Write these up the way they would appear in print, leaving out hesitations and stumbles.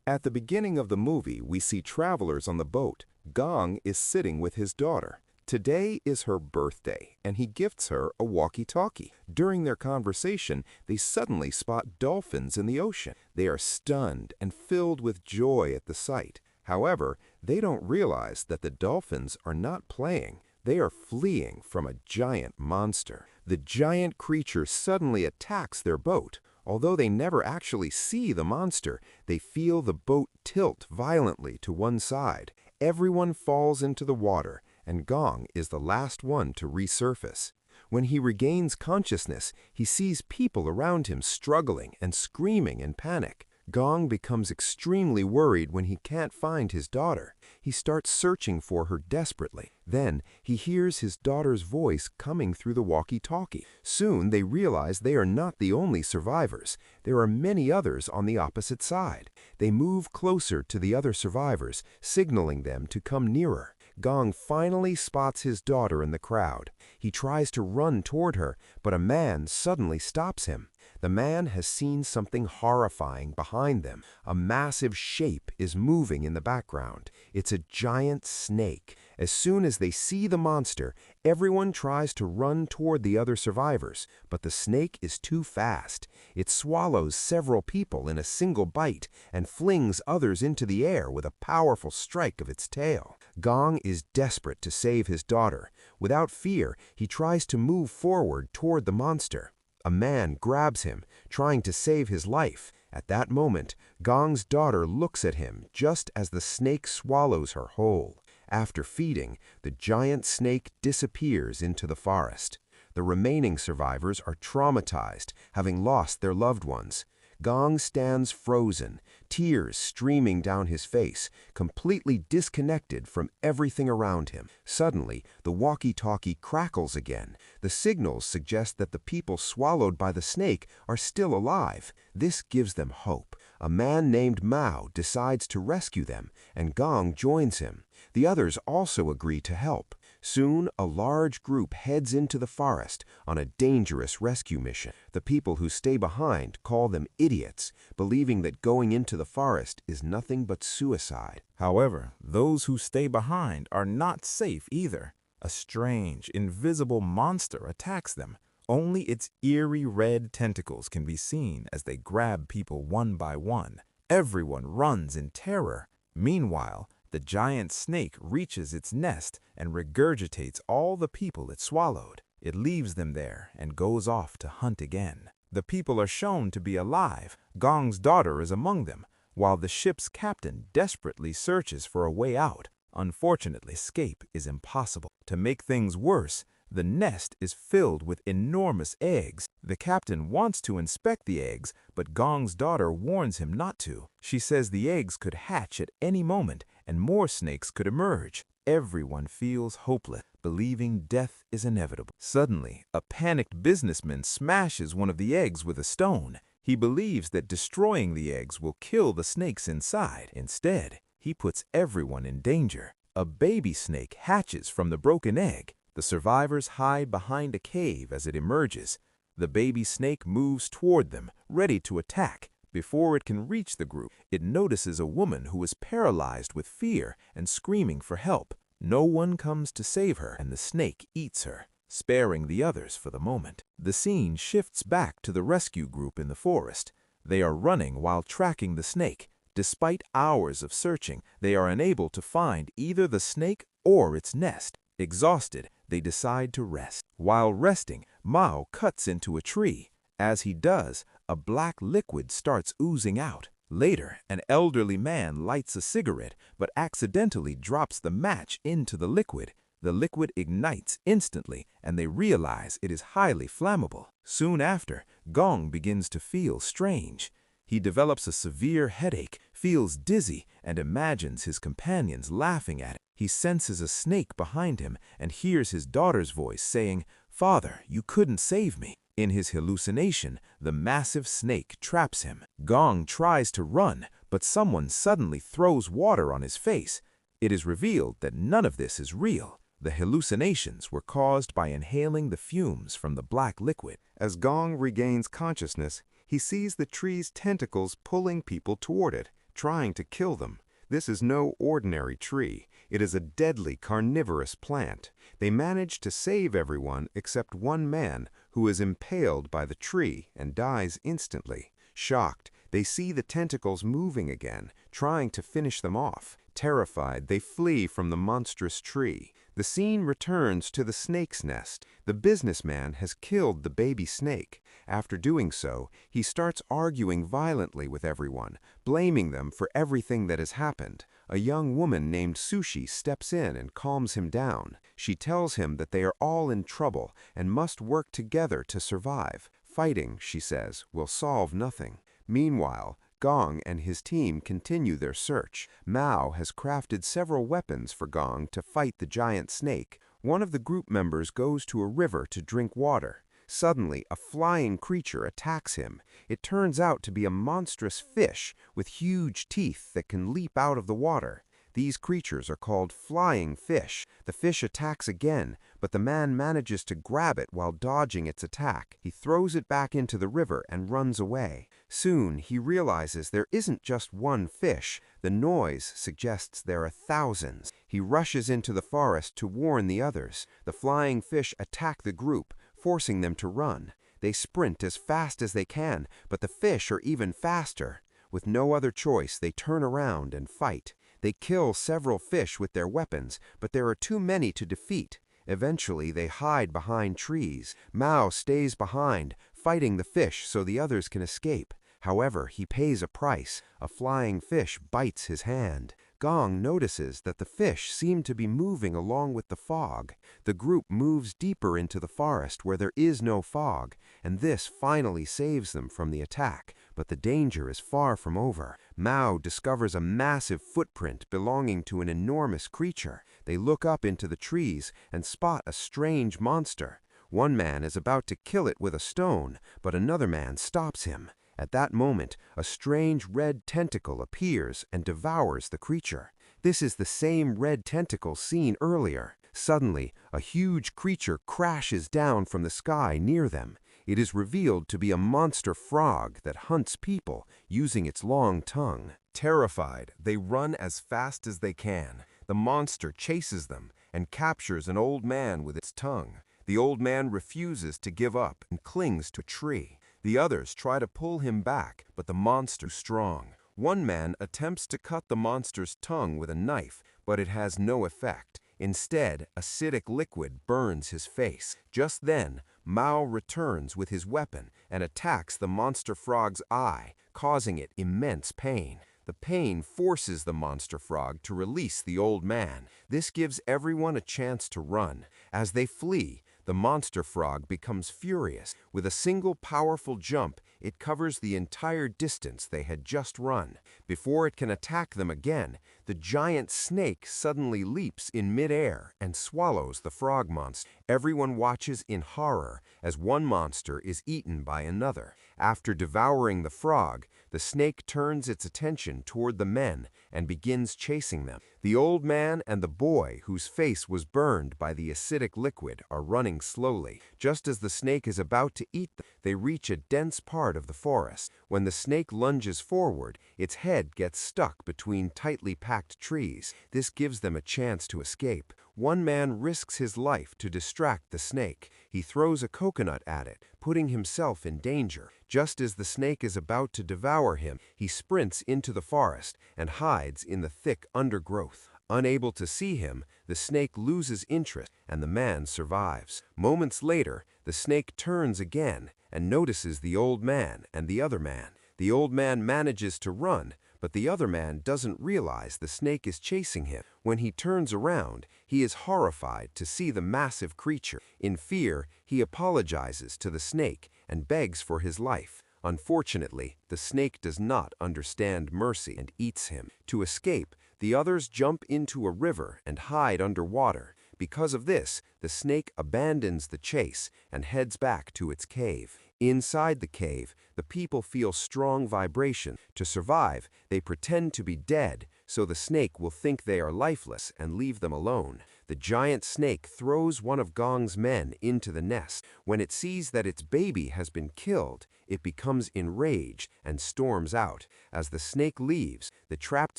At the beginning of the movie, we see travelers on the boat. Gong is sitting with his daughter. Today is her birthday, and he gifts her a walkie-talkie. During their conversation, they suddenly spot dolphins in the ocean. They are stunned and filled with joy at the sight. However, they don't realize that the dolphins are not playing. They are fleeing from a giant monster. The giant creature suddenly attacks their boat. Although they never actually see the monster, they feel the boat tilt violently to one side. Everyone falls into the water, and Gong is the last one to resurface. When he regains consciousness, he sees people around him struggling and screaming in panic. Gong becomes extremely worried when he can't find his daughter. He starts searching for her desperately. Then he hears his daughter's voice coming through the walkie-talkie. Soon they realize they are not the only survivors. There are many others on the opposite side. They move closer to the other survivors, signaling them to come nearer. Gong finally spots his daughter in the crowd. He tries to run toward her, but a man suddenly stops him. The man has seen something horrifying behind them. A massive shape is moving in the background. It's a giant snake. As soon as they see the monster, everyone tries to run toward the other survivors, but the snake is too fast. It swallows several people in a single bite and flings others into the air with a powerful strike of its tail. Gong is desperate to save his daughter. Without fear, he tries to move forward toward the monster. A man grabs him, trying to save his life. At that moment, Gong's daughter looks at him just as the snake swallows her whole. After feeding, the giant snake disappears into the forest. The remaining survivors are traumatized, having lost their loved ones. Gong stands frozen, tears streaming down his face, completely disconnected from everything around him. Suddenly, the walkie-talkie crackles again. The signals suggest that the people swallowed by the snake are still alive. This gives them hope. A man named Mao decides to rescue them, and Gong joins him. The others also agree to help. Soon, a large group heads into the forest on a dangerous rescue mission. The people who stay behind call them idiots, believing that going into the forest is nothing but suicide. However, those who stay behind are not safe either. A strange, invisible monster attacks them. Only its eerie red tentacles can be seen as they grab people one by one. Everyone runs in terror. Meanwhile, the giant snake reaches its nest and regurgitates all the people it swallowed. It leaves them there and goes off to hunt again. The people are shown to be alive. Gong's daughter is among them, while the ship's captain desperately searches for a way out. Unfortunately, escape is impossible. To make things worse, the nest is filled with enormous eggs. The captain wants to inspect the eggs, but Gong's daughter warns him not to. She says the eggs could hatch at any moment and more snakes could emerge. Everyone feels hopeless, believing death is inevitable. Suddenly, a panicked businessman smashes one of the eggs with a stone. He believes that destroying the eggs will kill the snakes inside. Instead, he puts everyone in danger. A baby snake hatches from the broken egg. The survivors hide behind a cave as it emerges. The baby snake moves toward them, ready to attack. Before it can reach the group, it notices a woman who is paralyzed with fear and screaming for help. No one comes to save her, and the snake eats her, sparing the others for the moment. The scene shifts back to the rescue group in the forest. They are running while tracking the snake. Despite hours of searching, they are unable to find either the snake or its nest. Exhausted, they decide to rest. While resting, Mao cuts into a tree. As he does, a black liquid starts oozing out. Later, an elderly man lights a cigarette but accidentally drops the match into the liquid. The liquid ignites instantly, and they realize it is highly flammable. Soon after, Gong begins to feel strange. He develops a severe headache, feels dizzy, and imagines his companions laughing at him. He senses a snake behind him and hears his daughter's voice saying, "Father, you couldn't save me." In his hallucination, the massive snake traps him. Gong tries to run, but someone suddenly throws water on his face. It is revealed that none of this is real. The hallucinations were caused by inhaling the fumes from the black liquid. As Gong regains consciousness, he sees the tree's tentacles pulling people toward it. trying to kill them. This is no ordinary tree. It is a deadly carnivorous plant. They manage to save everyone except one man, who is impaled by the tree and dies instantly. Shocked, they see the tentacles moving again, trying to finish them off. Terrified, they flee from the monstrous tree. The scene returns to the snake's nest. The businessman has killed the baby snake. After doing so, he starts arguing violently with everyone, blaming them for everything that has happened. A young woman named Sushi steps in and calms him down. She tells him that they are all in trouble and must work together to survive. Fighting, she says, will solve nothing. Meanwhile, Gong and his team continue their search. Mao has crafted several weapons for Gong to fight the giant snake. One of the group members goes to a river to drink water. Suddenly, a flying creature attacks him. It turns out to be a monstrous fish with huge teeth that can leap out of the water. These creatures are called flying fish. The fish attacks again, but the man manages to grab it while dodging its attack. He throws it back into the river and runs away. Soon, he realizes there isn't just one fish. The noise suggests there are thousands. He rushes into the forest to warn the others. The flying fish attack the group, forcing them to run. They sprint as fast as they can, but the fish are even faster. With no other choice, they turn around and fight. They kill several fish with their weapons, but there are too many to defeat. Eventually, they hide behind trees. Mao stays behind, fighting the fish so the others can escape. However, he pays a price. A flying fish bites his hand. Gong notices that the fish seem to be moving along with the fog. The group moves deeper into the forest where there is no fog, and this finally saves them from the attack. But the danger is far from over. Mao discovers a massive footprint belonging to an enormous creature. They look up into the trees and spot a strange monster. One man is about to kill it with a stone, but another man stops him. At that moment, a strange red tentacle appears and devours the creature. This is the same red tentacle seen earlier. Suddenly, a huge creature crashes down from the sky near them. It is revealed to be a monster frog that hunts people using its long tongue. Terrified, they run as fast as they can. The monster chases them and captures an old man with its tongue. The old man refuses to give up and clings to a tree. The others try to pull him back, but the monster is strong. One man attempts to cut the monster's tongue with a knife, but it has no effect. Instead, acidic liquid burns his face. Just then, Mao returns with his weapon and attacks the monster frog's eye, causing it immense pain. The pain forces the monster frog to release the old man. This gives everyone a chance to run. As they flee, the monster frog becomes furious. With a single powerful jump, it covers the entire distance they had just run. Before it can attack them again, the giant snake suddenly leaps in midair and swallows the frog monster. Everyone watches in horror as one monster is eaten by another. After devouring the frog, the snake turns its attention toward the men and begins chasing them. The old man and the boy, whose face was burned by the acidic liquid, are running slowly. Just as the snake is about to eat them, they reach a dense part of the forest. When the snake lunges forward, its head gets stuck between tightly packed trees. This gives them a chance to escape. One man risks his life to distract the snake. He throws a coconut at it, putting himself in danger. Just as the snake is about to devour him, he sprints into the forest and hides in the thick undergrowth. Unable to see him, the snake loses interest and the man survives. Moments later, the snake turns again and notices the old man and the other man. The old man manages to run, but the other man doesn't realize the snake is chasing him. When he turns around, he is horrified to see the massive creature. In fear, he apologizes to the snake and begs for his life. Unfortunately, the snake does not understand mercy and eats him. To escape, the others jump into a river and hide underwater. Because of this, the snake abandons the chase and heads back to its cave. Inside the cave, the people feel strong vibration. To survive, they pretend to be dead, so the snake will think they are lifeless and leave them alone. The giant snake throws one of Gong's men into the nest. When it sees that its baby has been killed, it becomes enraged and storms out. As the snake leaves, the trapped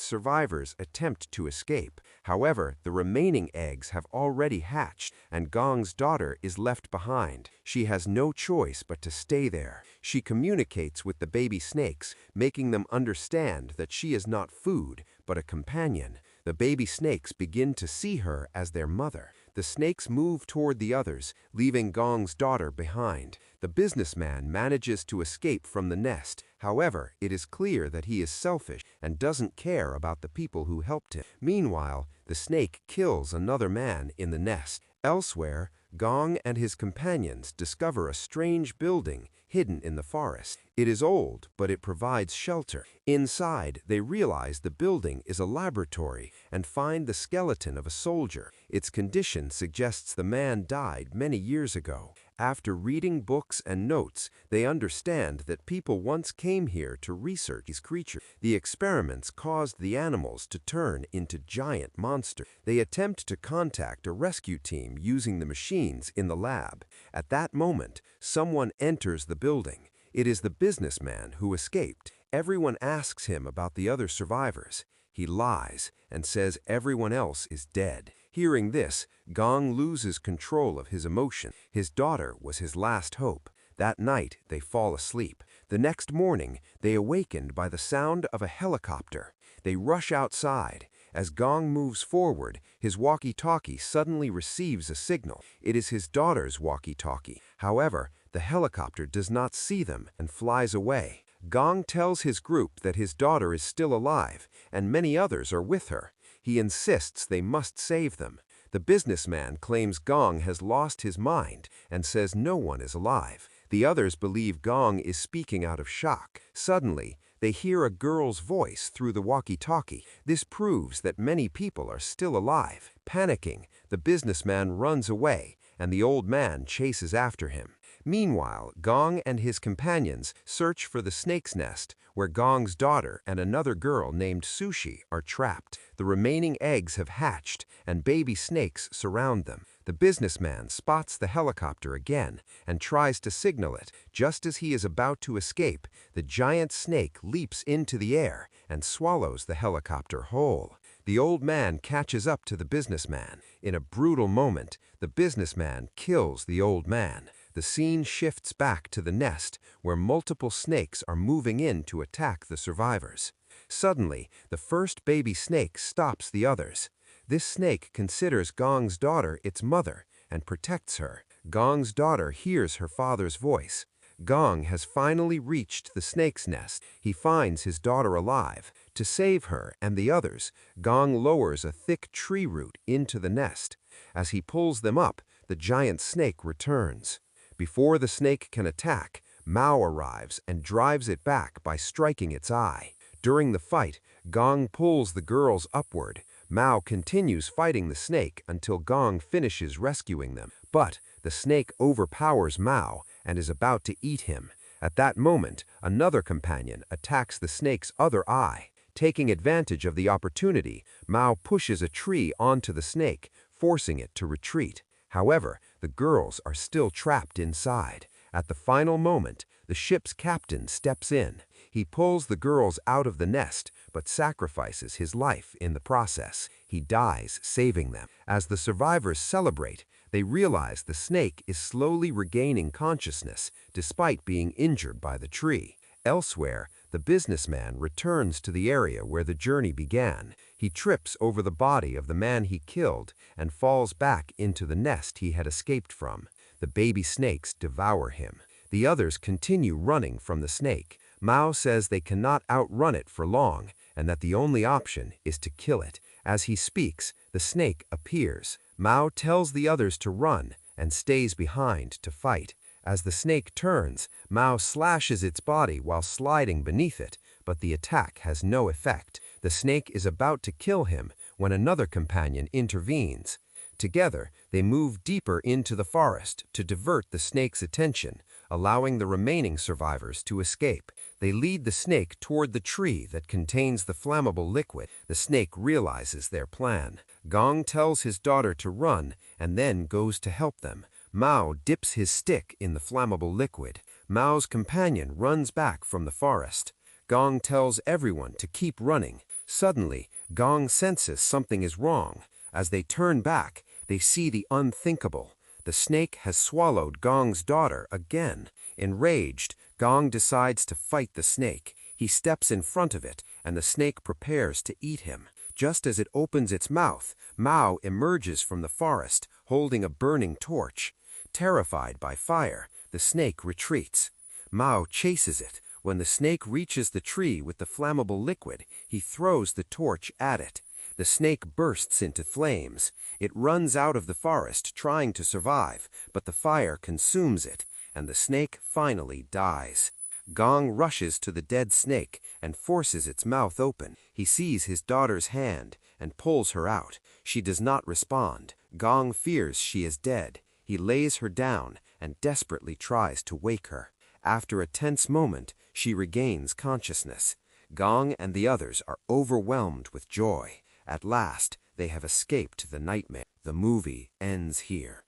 survivors attempt to escape. However, the remaining eggs have already hatched, and Gong's daughter is left behind. She has no choice but to stay there. She communicates with the baby snakes, making them understand that she is not food, but a companion. The baby snakes begin to see her as their mother. The snakes move toward the others, leaving Gong's daughter behind. The businessman manages to escape from the nest. However, it is clear that he is selfish and doesn't care about the people who helped him. Meanwhile, the snake kills another man in the nest. Elsewhere, Gong and his companions discover a strange building hidden in the forest. It is old, but it provides shelter. Inside, they realize the building is a laboratory and find the skeleton of a soldier. Its condition suggests the man died many years ago. After reading books and notes, they understand that people once came here to research these creatures. The experiments caused the animals to turn into giant monsters. They attempt to contact a rescue team using the machines in the lab. At that moment, someone enters the building. It is the businessman who escaped. Everyone asks him about the other survivors. He lies and says everyone else is dead. Hearing this, Gong loses control of his emotion. His daughter was his last hope. That night, they fall asleep. The next morning, they awakened by the sound of a helicopter. They rush outside. As Gong moves forward, his walkie-talkie suddenly receives a signal. It is his daughter's walkie-talkie. However, the helicopter does not see them and flies away. Gong tells his group that his daughter is still alive, and many others are with her. He insists they must save them. The businessman claims Gong has lost his mind and says no one is alive. The others believe Gong is speaking out of shock. Suddenly, they hear a girl's voice through the walkie-talkie. This proves that many people are still alive. Panicking, the businessman runs away, and the old man chases after him. Meanwhile, Gong and his companions search for the snake's nest, where Gong's daughter and another girl named Sushi are trapped. The remaining eggs have hatched, and baby snakes surround them. The businessman spots the helicopter again and tries to signal it. Just as he is about to escape, the giant snake leaps into the air and swallows the helicopter whole. The old man catches up to the businessman. In a brutal moment, the businessman kills the old man. The scene shifts back to the nest, where multiple snakes are moving in to attack the survivors. Suddenly, the first baby snake stops the others. This snake considers Gong's daughter its mother and protects her. Gong's daughter hears her father's voice. Gong has finally reached the snake's nest. He finds his daughter alive. To save her and the others, Gong lowers a thick tree root into the nest. As he pulls them up, the giant snake returns. Before the snake can attack, Mao arrives and drives it back by striking its eye. During the fight, Gong pulls the girls upward. Mao continues fighting the snake until Gong finishes rescuing them. But the snake overpowers Mao and is about to eat him. At that moment, another companion attacks the snake's other eye. Taking advantage of the opportunity, Mao pushes a tree onto the snake, forcing it to retreat. However, the girls are still trapped inside. At the final moment, the ship's captain steps in. He pulls the girls out of the nest, but sacrifices his life in the process. He dies saving them. As the survivors celebrate, they realize the snake is slowly regaining consciousness, despite being injured by the tree. Elsewhere, the businessman returns to the area where the journey began. He trips over the body of the man he killed and falls back into the nest he had escaped from. The baby snakes devour him. The others continue running from the snake. Mao says they cannot outrun it for long and that the only option is to kill it. As he speaks, the snake appears. Mao tells the others to run and stays behind to fight. As the snake turns, Mao slashes its body while sliding beneath it, but the attack has no effect. The snake is about to kill him when another companion intervenes. Together, they move deeper into the forest to divert the snake's attention, allowing the remaining survivors to escape. They lead the snake toward the tree that contains the flammable liquid. The snake realizes their plan. Gong tells his daughter to run and then goes to help them. Mao dips his stick in the flammable liquid. Mao's companion runs back from the forest. Gong tells everyone to keep running. Suddenly, Gong senses something is wrong. As they turn back, they see the unthinkable. The snake has swallowed Gong's daughter again. Enraged, Gong decides to fight the snake. He steps in front of it, and the snake prepares to eat him. Just as it opens its mouth, Mao emerges from the forest, holding a burning torch. Terrified by fire, the snake retreats. Mao chases it. When the snake reaches the tree with the flammable liquid, he throws the torch at it. The snake bursts into flames. It runs out of the forest trying to survive, but the fire consumes it, and the snake finally dies. Gong rushes to the dead snake and forces its mouth open. He sees his daughter's hand and pulls her out. She does not respond. Gong fears she is dead. He lays her down and desperately tries to wake her. After a tense moment, she regains consciousness. Gong and the others are overwhelmed with joy. At last, they have escaped the nightmare. The movie ends here.